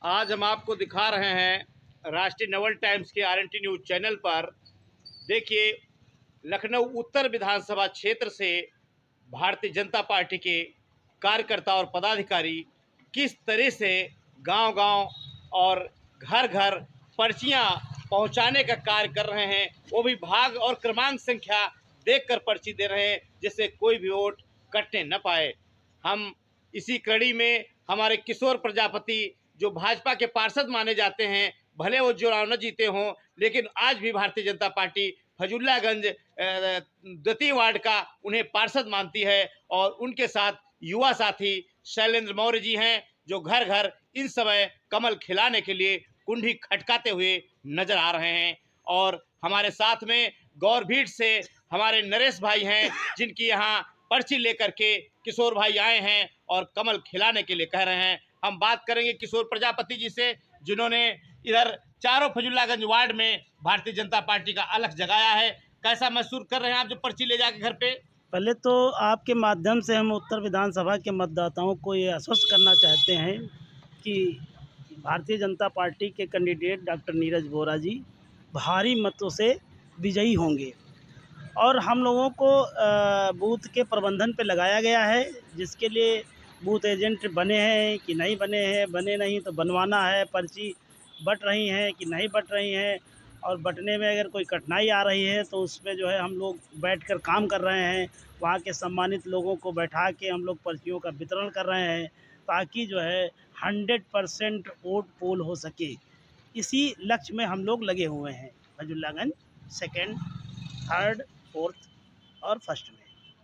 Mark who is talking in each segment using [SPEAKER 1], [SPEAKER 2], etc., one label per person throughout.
[SPEAKER 1] आज हम आपको दिखा रहे हैं राष्ट्रीय नवल टाइम्स के आरएनटी न्यूज चैनल पर। देखिए, लखनऊ उत्तर विधानसभा क्षेत्र से भारतीय जनता पार्टी के कार्यकर्ता और पदाधिकारी किस तरह से गांव-गांव और घर-घर पर्चियां पहुंचाने का कार्य कर रहे हैं, वो भी भाग और क्रमांक संख्या देखकर पर्ची दे रहे हैं, जिससे कोई भी वोट कटने न पाए। हम इसी कड़ी में हमारे किशोर प्रजापति, जो भाजपा के पार्षद माने जाते हैं, भले वो चुनाव न जीते हों, लेकिन आज भी भारतीय जनता पार्टी फजुल्लागंज द्वितीय वार्ड का उन्हें पार्षद मानती है। और उनके साथ युवा साथी शैलेंद्र मौर्य जी हैं, जो घर घर इन समय कमल खिलाने के लिए कुंडी खटकाते हुए नजर आ रहे हैं। और हमारे साथ में गौरभीट से हमारे नरेश भाई हैं, जिनकी यहाँ पर्ची लेकर के किशोर भाई आए हैं और कमल खिलाने के लिए कह रहे हैं। हम बात करेंगे किशोर प्रजापति जी से, जिन्होंने इधर चारों फजुल्लागंज वार्ड में भारतीय जनता पार्टी का अलख जगाया है। कैसा महसूस कर रहे हैं आप जो पर्ची ले जाके घर पे?
[SPEAKER 2] पहले तो आपके माध्यम से हम उत्तर विधानसभा के मतदाताओं को ये आश्वस्त करना चाहते हैं कि भारतीय जनता पार्टी के कैंडिडेट डॉक्टर नीरज वोरा जी भारी मतों से विजयी होंगे। और हम लोगों को बूथ के प्रबंधन पे लगाया गया है, जिसके लिए बूथ एजेंट बने हैं कि नहीं बने हैं, बने नहीं तो बनवाना है, पर्ची बँट रही हैं कि नहीं बँट रही हैं, और बँटने में अगर कोई कठिनाई आ रही है तो उसपे जो है हम लोग बैठकर काम कर रहे हैं। वहाँ के सम्मानित लोगों को बैठा के हम लोग पर्चियों का वितरण कर रहे हैं, ताकि जो है 100% वोट पोल हो सके। इसी लक्ष्य में हम लोग लगे हुए हैं फजुल्लागंज सेकंड, थर्ड, फोर्थ और फर्स्ट में।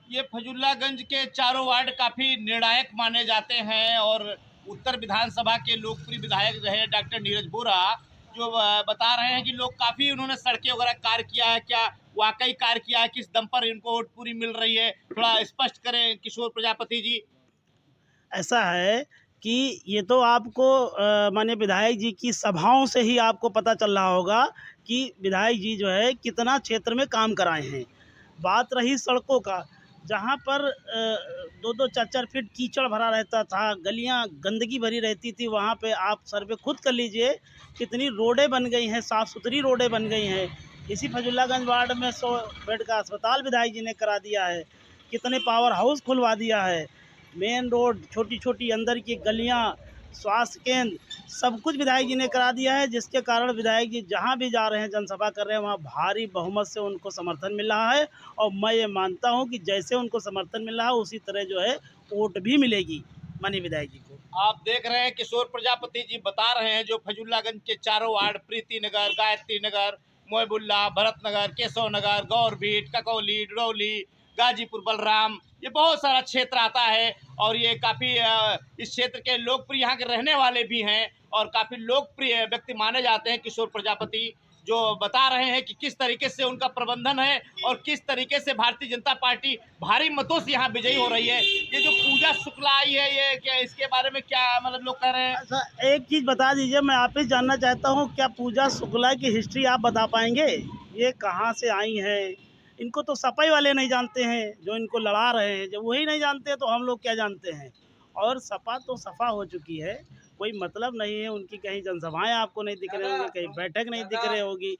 [SPEAKER 1] ये फजुल्लागंज के चारों वार्ड काफी निर्णायक माने जाते हैं और उत्तर विधानसभा के लोकप्रिय विधायक रहे डॉक्टर नीरज वोरा, जो बता रहे हैं कि लोग काफी उन्होंने सड़कें वगैरह कार्य किया है। क्या वाकई कार्य किया है? किस दम पर इनको वोट पूरी मिल रही है? थोड़ा स्पष्ट करें किशोर प्रजापति जी।
[SPEAKER 2] ऐसा है कि ये तो आपको माननीय विधायक जी की सभाओं से ही आपको पता चल रहा होगा कि विधायक जी जो है कितना क्षेत्र में काम कराए हैं। बात रही सड़कों का, जहाँ पर 2-2 4-4 फीट कीचड़ भरा रहता था, गलियाँ गंदगी भरी रहती थी, वहाँ पे आप सर्वे खुद कर लीजिए, कितनी रोडें बन गई हैं, साफ़ सुथरी रोडें बन गई हैं। इसी फजुल्लागंज वार्ड में 100 बेड का अस्पताल विधायक जी ने करा दिया है, कितने पावर हाउस खुलवा दिया है, मेन रोड, छोटी-छोटी अंदर की गलियाँ, स्वास्थ्य केंद्र, सब कुछ विधायक जी ने करा दिया है, जिसके कारण विधायक जी जहाँ भी जा रहे हैं, जनसभा कर रहे हैं, वहाँ भारी बहुमत से उनको समर्थन मिल रहा है। और मैं ये मानता हूँ कि जैसे उनको समर्थन मिल रहा है, उसी तरह जो है वोट भी मिलेगी माननीय विधायक जी को।
[SPEAKER 1] आप देख रहे हैं किशोर प्रजापति जी बता रहे हैं, जो फजुल्लागंज के चारों वार्ड प्रीति नगर, गायत्री नगर, मोहबुल्ला, भरत नगर, केशव नगर, गौरभीट, ककौली, डरौली, गाजीपुर, बलराम, ये बहुत सारा क्षेत्र आता है। और ये काफ़ी इस क्षेत्र के लोकप्रिय यहाँ के रहने वाले भी हैं और काफ़ी लोकप्रिय व्यक्ति माने जाते हैं किशोर प्रजापति, जो बता रहे हैं कि किस तरीके से उनका प्रबंधन है और किस तरीके से भारतीय जनता पार्टी भारी मतों से यहाँ विजयी हो रही है। ये जो पूजा शुक्ला आई है, ये क्या, इसके बारे में क्या मतलब लोग कह रहे हैं?
[SPEAKER 2] अच्छा, एक चीज़ बता दीजिए, मैं आप ही जानना चाहता हूँ, क्या पूजा शुक्ला की हिस्ट्री आप बता पाएंगे? ये कहाँ से आई हैं? इनको तो सपाई वाले नहीं जानते हैं, जो इनको लड़ा रहे हैं, जब वही नहीं जानते तो हम लोग क्या जानते हैं। और सपा तो सफा हो चुकी है, कोई मतलब नहीं है उनकी। कहीं जनसभाएं आपको नहीं दिख रही होंगी, कहीं बैठक नहीं दिख रही होगी,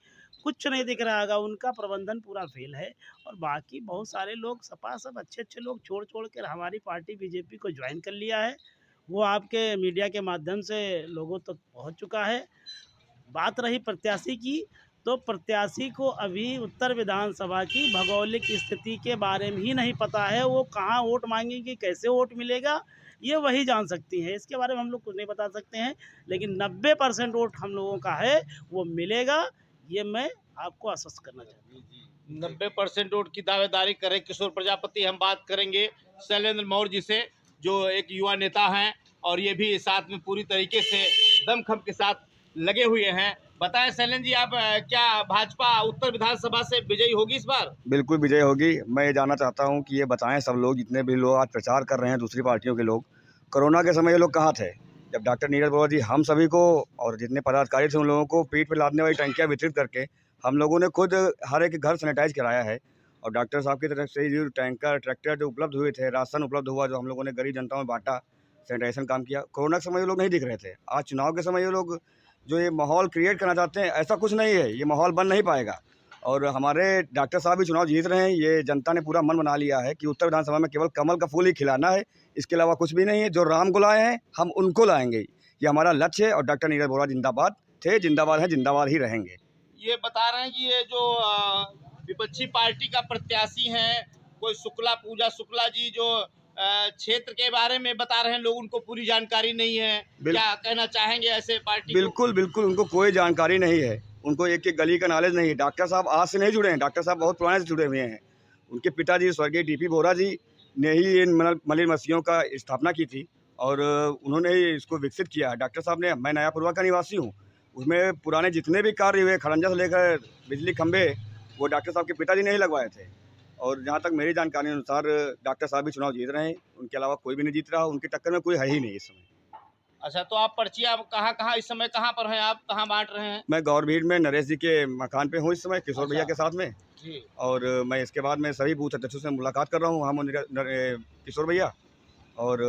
[SPEAKER 2] कुछ नहीं दिख रहा होगा, उनका प्रबंधन पूरा फेल है। और बाकी बहुत सारे लोग सपा, सब अच्छे अच्छे लोग छोड़ छोड़ कर हमारी पार्टी बीजेपी को ज्वाइन कर लिया है। वो आपके मीडिया के माध्यम से लोगों तक पहुंच चुका है। बात रही प्रत्याशी की, तो प्रत्याशी को अभी उत्तर विधानसभा की भौगोलिक स्थिति के बारे में ही नहीं पता है। वो कहाँ वोट मांगेंगी, कैसे वोट मिलेगा, ये वही जान सकती हैं। इसके बारे में हम लोग कुछ नहीं बता सकते हैं, लेकिन 90% वोट हम लोगों का है, वो मिलेगा, ये मैं आपको आश्वस्त करना चाहता हूँ।
[SPEAKER 1] 90% वोट की दावेदारी करें किशोर प्रजापति। हम बात करेंगे शैलेंद्र मौर्य जी से, जो एक युवा नेता हैं और ये भी साथ में पूरी तरीके से दमखम के साथ लगे हुए हैं। बताएं शैलेंद्र जी, आप क्या भाजपा उत्तर विधानसभा से विजयी होगी इस बार?
[SPEAKER 3] बिल्कुल विजय होगी। मैं ये जानना चाहता हूँ कि ये बताएं सब लोग, जितने भी लोग आज प्रचार कर रहे हैं दूसरी पार्टियों के लोग, कोरोना के समय ये लोग कहाँ थे? जब डॉक्टर नीरज वोरा जी हम सभी को और जितने पदाधिकारी थे उन लोगों को पीठ पे लादने वाली टंकियाँ वितरित करके हम लोगों ने खुद हर एक घर सैनिटाइज कराया है। और डॉक्टर साहब की तरफ से जो टैंकर ट्रैक्टर जो उपलब्ध हुए थे, राशन उपलब्ध हुआ जो हम लोगों ने गरीब जनता में बांटा, सैनिटाइजेशन काम किया। कोरोना के समय ये लोग नहीं दिख रहे थे। आज चुनाव के समय ये लोग जो ये माहौल क्रिएट करना चाहते हैं, ऐसा कुछ नहीं है, ये माहौल बन नहीं पाएगा। और हमारे डॉक्टर साहब भी चुनाव जीत रहे हैं। ये जनता ने पूरा मन बना लिया है कि उत्तर विधानसभा में केवल कमल का फूल ही खिलाना है, इसके अलावा कुछ भी नहीं है। जो राम को लाए हैं हम उनको लाएंगे, ये हमारा लक्ष्य है। और डॉक्टर नीरज बोरा जिंदाबाद थे, जिंदाबाद हैं, जिंदाबाद ही रहेंगे।
[SPEAKER 1] ये बता रहे हैं कि ये जो विपक्षी पार्टी का प्रत्याशी हैं, कोई पूजा शुक्ला जी, जो क्षेत्र के बारे में बता रहे हैं, लोग उनको पूरी जानकारी नहीं है। क्या कहना चाहेंगे ऐसे पार्टी
[SPEAKER 3] बिल्कुल बिल्कुल, उनको कोई जानकारी नहीं है, उनको एक एक गली का नॉलेज नहीं है। डॉक्टर साहब आज से नहीं जुड़े हैं, डॉक्टर साहब बहुत पुराने से जुड़े हुए हैं। उनके पिताजी स्वर्गीय डीपी बोरा जी ने ही इन मलिन मसीहों का स्थापना की थी और उन्होंने ही इसको विकसित किया है। डॉक्टर साहब ने, मैं नयापुरवा का निवासी हूँ, उसमें पुराने जितने भी कार्य हुए, खड़ंजा से लेकर बिजली खंभे, वो डॉक्टर साहब के पिताजी ने ही लगवाए थे। और जहाँ तक मेरी जानकारी अनुसार डॉक्टर साहब भी चुनाव जीत रहे हैं, उनके अलावा कोई भी नहीं जीत रहा, उनकी टक्कर में कोई है ही नहीं इस समय।
[SPEAKER 1] अच्छा, तो आप पर्चियाँ कहाँ इस समय कहाँ पर हैं, आप कहाँ बांट रहे हैं?
[SPEAKER 3] मैं गौरभीड़ में नरेश जी के मकान पे हूँ इस समय, किशोर भैया के साथ में
[SPEAKER 1] जी।
[SPEAKER 3] और मैं इसके बाद में सभी बूथ अध्यक्षों से मुलाकात कर रहा हूँ, हम किशोर भैया, और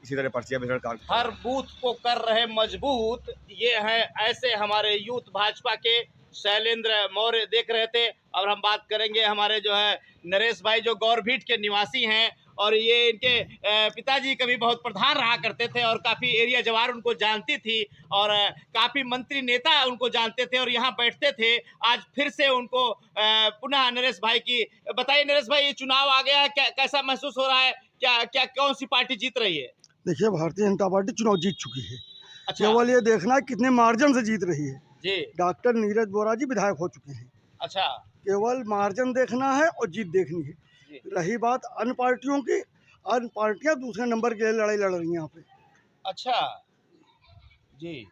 [SPEAKER 3] इसी तरह पर्चियाँ वितरण कार्य
[SPEAKER 1] हर बूथ को कर रहे मजबूत। ये हैं ऐसे हमारे यूथ भाजपा के शैलेंद्र मौर्य देख रहे थे। और हम बात करेंगे हमारे जो है नरेश भाई, जो गौरभीट के निवासी हैं, और ये इनके पिताजी कभी बहुत प्रधान रहा करते थे और काफ़ी एरिया जवार उनको जानती थी और काफ़ी मंत्री नेता उनको जानते थे और यहाँ बैठते थे। आज फिर से उनको पुनः नरेश भाई की बताइए। नरेश भाई, ये चुनाव आ गया है, कैसा महसूस हो रहा है? क्या कौन सी पार्टी जीत रही है?
[SPEAKER 4] देखिए, भारतीय जनता पार्टी चुनाव जीत चुकी है।
[SPEAKER 1] अच्छा।
[SPEAKER 4] केवल ये देखना है कितने मार्जिन से जीत रही है।
[SPEAKER 1] जी।
[SPEAKER 4] डॉक्टर नीरज बोरा जी विधायक हो चुके हैं।
[SPEAKER 1] अच्छा।
[SPEAKER 4] केवल मार्जिन देखना है और जीत देखनी है। रही बात अन्य पार्टियों की, अन्य पार्टियां दूसरे नंबर के लिए लड़ाई लड़ रही हैं यहाँ पे।
[SPEAKER 1] अच्छा जी।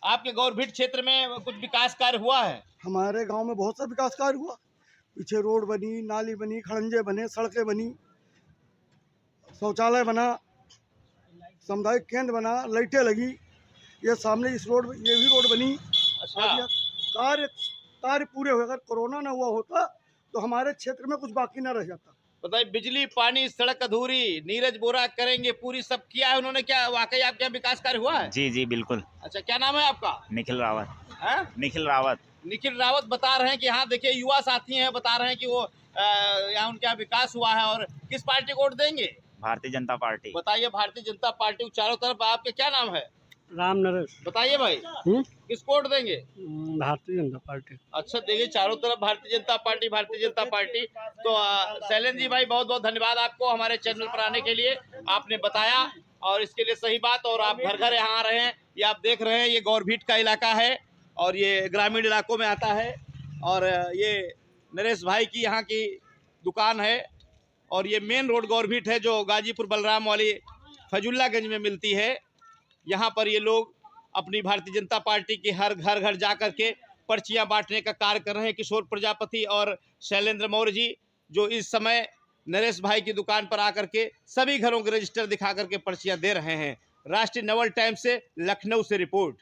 [SPEAKER 1] आपके गौरभीट क्षेत्र में कुछ विकास कार्य हुआ है?
[SPEAKER 4] हमारे गांव में बहुत सा विकास कार्य हुआ। पीछे रोड बनी, नाली बनी, खड़ंजे बने, सड़कें बनी, शौचालय बना, सामुदायिक केंद्र बना, लाइटें लगी। ये सामने इस रोड, ये भी रोड बनी।
[SPEAKER 1] अच्छा।
[SPEAKER 4] कार्य पूरे हुए। अगर कोरोना न हुआ होता तो हमारे क्षेत्र में कुछ बाकी न रह जाता।
[SPEAKER 1] बताइए, बिजली, पानी, सड़क अधूरी, नीरज बोरा करेंगे पूरी, सब किया है उन्होंने। क्या वाकई आपके यहाँ विकास कार्य हुआ है?
[SPEAKER 5] जी जी बिल्कुल।
[SPEAKER 1] अच्छा, क्या नाम है आपका?
[SPEAKER 5] निखिल रावत।
[SPEAKER 1] है?
[SPEAKER 5] निखिल रावत।
[SPEAKER 1] निखिल रावत बता रहे हैं कि हाँ देखिए, युवा साथी हैं, बता रहे हैं कि वो यहाँ उनके यहाँ विकास हुआ है। और किस पार्टी को वोट देंगे?
[SPEAKER 5] भारतीय जनता पार्टी।
[SPEAKER 1] बताइए, भारतीय जनता पार्टी चारों तरफ। आपके क्या नाम है?
[SPEAKER 2] राम नरेश।
[SPEAKER 1] बताइए भाई, किस को वोट देंगे?
[SPEAKER 2] भारतीय जनता पार्टी।
[SPEAKER 1] अच्छा, देखिए चारों तरफ भारतीय जनता पार्टी, भारतीय जनता पार्टी। तो शैलेंद्र जी भाई, बहुत बहुत धन्यवाद आपको हमारे चैनल पर आने के लिए। आपने बताया और इसके लिए सही बात। और आप घर घर यहाँ आ रहे हैं, ये आप देख रहे हैं, ये गौरभीट का इलाका है और ये ग्रामीण इलाकों में आता है। और ये नरेश भाई की यहाँ की दुकान है और ये मेन रोड गौरभीट है, जो गाजीपुर बलराम वाली फजुल्लागंज में मिलती है। यहाँ पर ये लोग अपनी भारतीय जनता पार्टी की हर घर जा कर के पर्चियाँ बांटने का कार्य कर रहे हैं। किशोर प्रजापति और शैलेंद्र मौर्य जी, जो इस समय नरेश भाई की दुकान पर आकर के सभी घरों के रजिस्टर दिखा करके पर्चियाँ दे रहे हैं। राष्ट्रीय नवल टाइम्स से लखनऊ से रिपोर्ट।